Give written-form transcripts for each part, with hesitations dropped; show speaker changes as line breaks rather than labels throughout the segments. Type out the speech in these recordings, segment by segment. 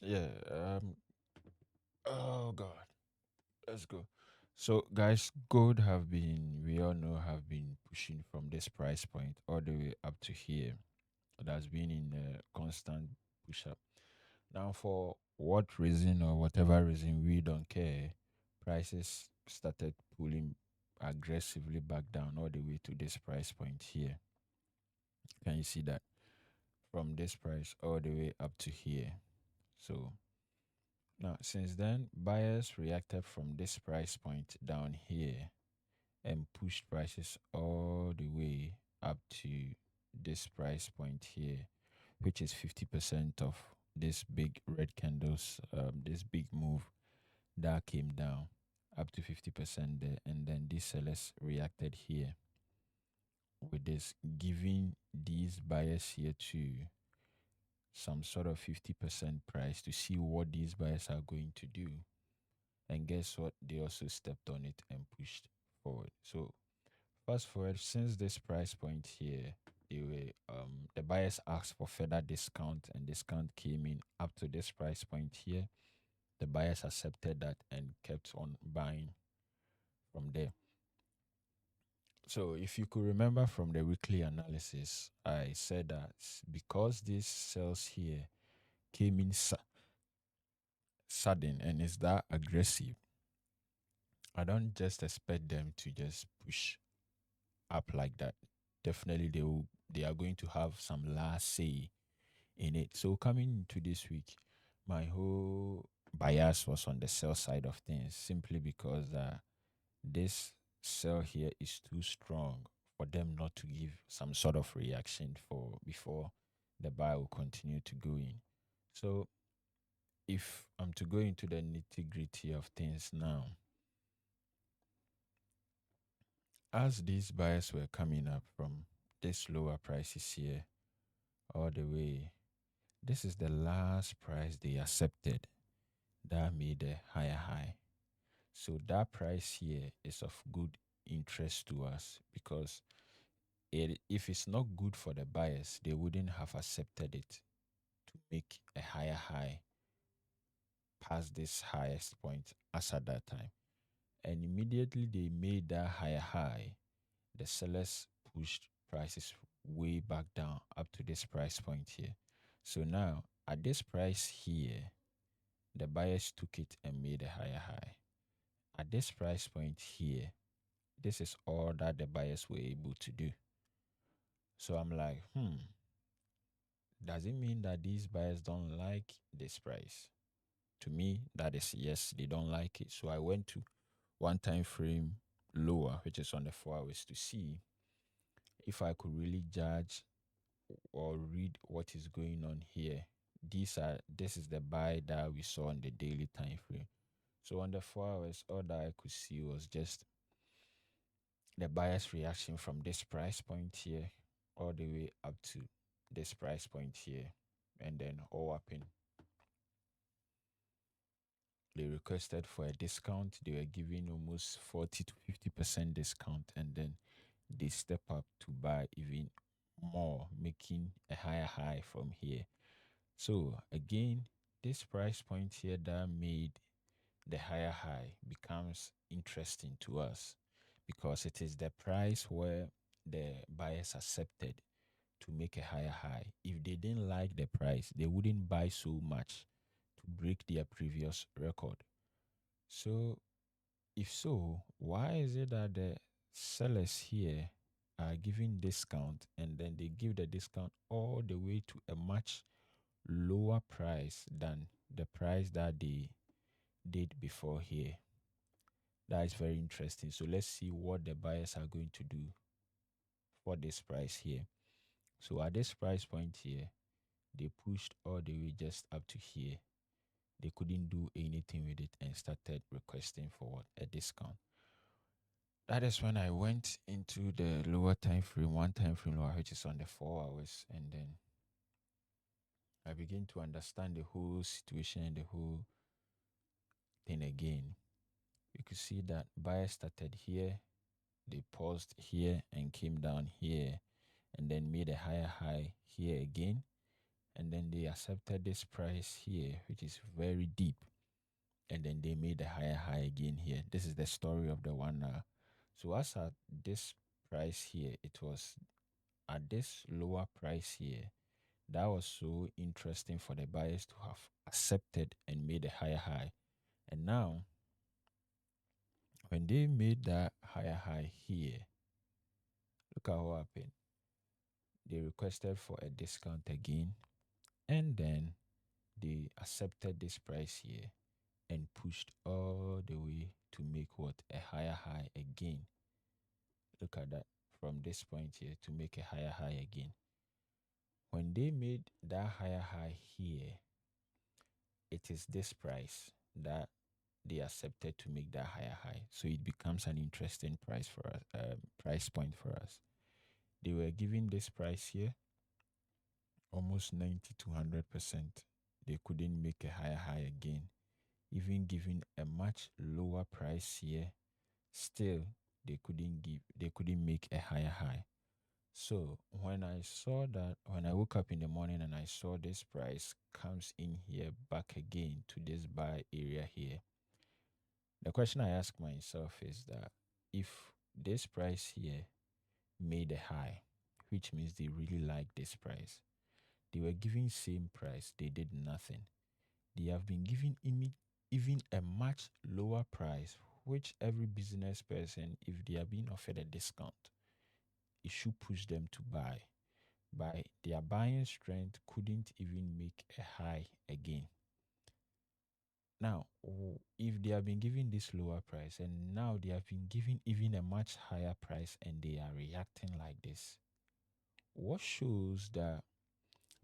Yeah. Oh God. Let's go. So, guys, gold have been, we all know, have been pushing from this price point all the way up to here. It has been in a constant push up. Now, for what reason or whatever reason, we don't care. Prices started pulling aggressively back down all the way to this price point here. Can you see that? From this price all the way up to here. So, now, since then, buyers reacted from this price point down here and pushed prices all the way up to this price point here, which is 50% of this big red candles, this big move that came down up to 50% there. And then these sellers reacted here with this, giving these buyers here to some sort of 50% price to see what these buyers are going to do. And guess what? They also stepped on it and pushed forward. So fast forward, since this price point here, they were the buyers asked for further discount, and discount came in up to this price point here. The buyers accepted that and kept on buying from there. So if you could remember from the weekly analysis, I said that because these sales here came in sudden and is that aggressive, I don't just expect them to just push up like that. Definitely they are going to have some last say in it. So coming into this week, my whole bias was on the sell side of things simply because this sell here is too strong for them not to give some sort of reaction for before the buy will continue to go in. So if I'm to go into the nitty gritty of things now, as these buyers were coming up from this lower prices here all the way, this is the last price they accepted that made a higher high. So that price here is of good interest to us because if it's not good for the buyers, they wouldn't have accepted it to make a higher high past this highest point as at that time. And immediately they made that higher high, the sellers pushed prices way back down up to this price point here. So now at this price here, the buyers took it and made a higher high. At this price point here, this is all that the buyers were able to do. So I'm like, does it mean that these buyers don't like this price? To me, that is yes, they don't like it. So I went to one time frame lower, which is on the 4 hours, to see if I could really judge or read what is going on here. This is the buy that we saw on the daily time frame. So on the 4 hours, all that I could see was just the buyer's reaction from this price point here all the way up to this price point here. And then all up in, they requested for a discount. They were giving almost 40 to 50% discount. And then they step up to buy even more, making a higher high from here. So again, this price point here that made the higher high becomes interesting to us because it is the price where the buyers accepted to make a higher high. If they didn't like the price, they wouldn't buy so much to break their previous record. So, if so, why is it that the sellers here are giving discount and then they give the discount all the way to a much lower price than the price that they did before here? That is very interesting. So let's see what the buyers are going to do for this price here. So at this price point here, they pushed all the way just up to here. They couldn't do anything with it and started requesting for what? A discount. That is when I went into the lower time frame, one time frame lower, which is on the 4 hours, and then I began to understand the whole situation and the whole thing again. You could see that buyers started here, they paused here and came down here, and then made a higher high here again, and then they accepted this price here, which is very deep, and then they made a higher high again here. This is the story of the one. So as at this price here, it was at this lower price here. That was so interesting for the buyers to have accepted and made a higher high. And now, when they made that higher high here, look at what happened. They requested for a discount again, and then they accepted this price here and pushed all the way to make what? A higher high again. Look at that, from this point here to make a higher high again. When they made that higher high here, it is this price that they accepted to make that higher high. So it becomes an interesting price for us, price point for us. They were giving this price here almost 90 to 100%. They couldn't make a higher high again. Even giving a much lower price here, still they couldn't make a higher high. So when I saw that, when I woke up in the morning and I saw this price comes in here back again to this buy area here, the question I ask myself is that if this price here made a high, which means they really like this price, they were giving same price, they did nothing. They have been giving even a much lower price, which every business person, if they are being offered a discount, it should push them to buy. By their buying strength, couldn't even make a high again. Now, if they have been giving this lower price and now they have been giving even a much higher price and they are reacting like this, what shows that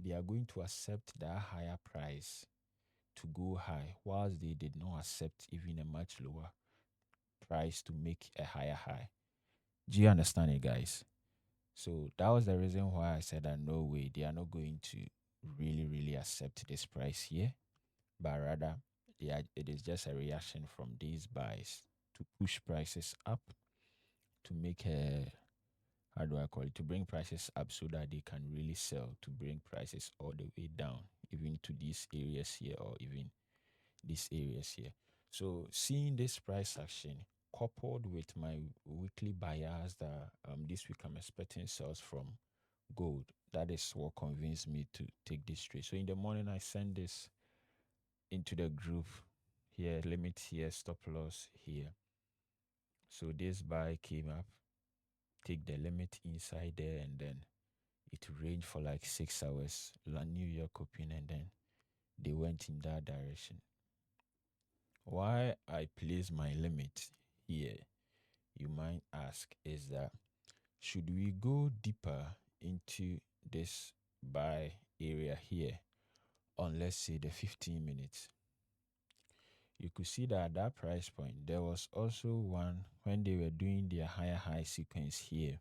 they are going to accept that higher price to go high, whilst they did not accept even a much lower price to make a higher high? Do you understand it, guys? So that was the reason why I said that no way, they are not going to really accept this price here, but rather it is just a reaction from these buys to push prices up, to make a, how do I call it, to bring prices up so that they can really sell, to bring prices all the way down, even to these areas here or even these areas here. So seeing this price action coupled with my weekly buyers that this week I'm expecting sales from gold, that is what convinced me to take this trade. So in the morning I send this into the group here, limit here, stop loss here. So this buy came up, take the limit inside there, and then it ranged for like 6 hours, New York open, and then they went in that direction. Why I place my limit here, you might ask, is that should we go deeper into this buy area here on, let's say, the 15 minutes, you could see that at that price point, there was also one when they were doing their higher high sequence here.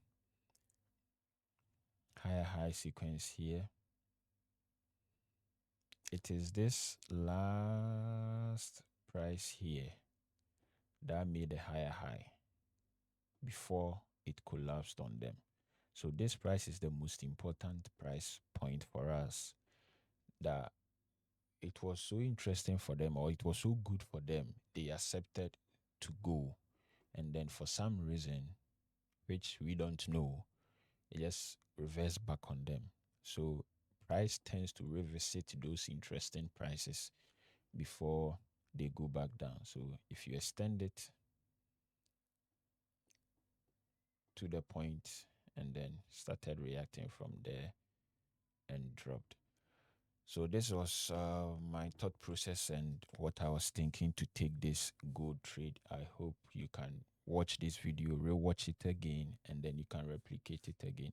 Higher high sequence here. It is this last price here that made a higher high before it collapsed on them. So this price is the most important price point for us, that it was so interesting for them, or it was so good for them, they accepted to go. And then for some reason, which we don't know, it just reversed back on them. So price tends to revisit those interesting prices before they go back down. So if you extend it to the point and then started reacting from there and dropped. So this was my thought process and what I was thinking to take this gold trade. I hope you can watch this video, rewatch it again, and then you can replicate it again.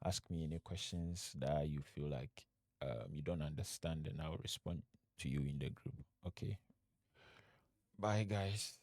Ask me any questions that you feel like you don't understand, and I'll respond to you in the group. Okay. Bye, guys.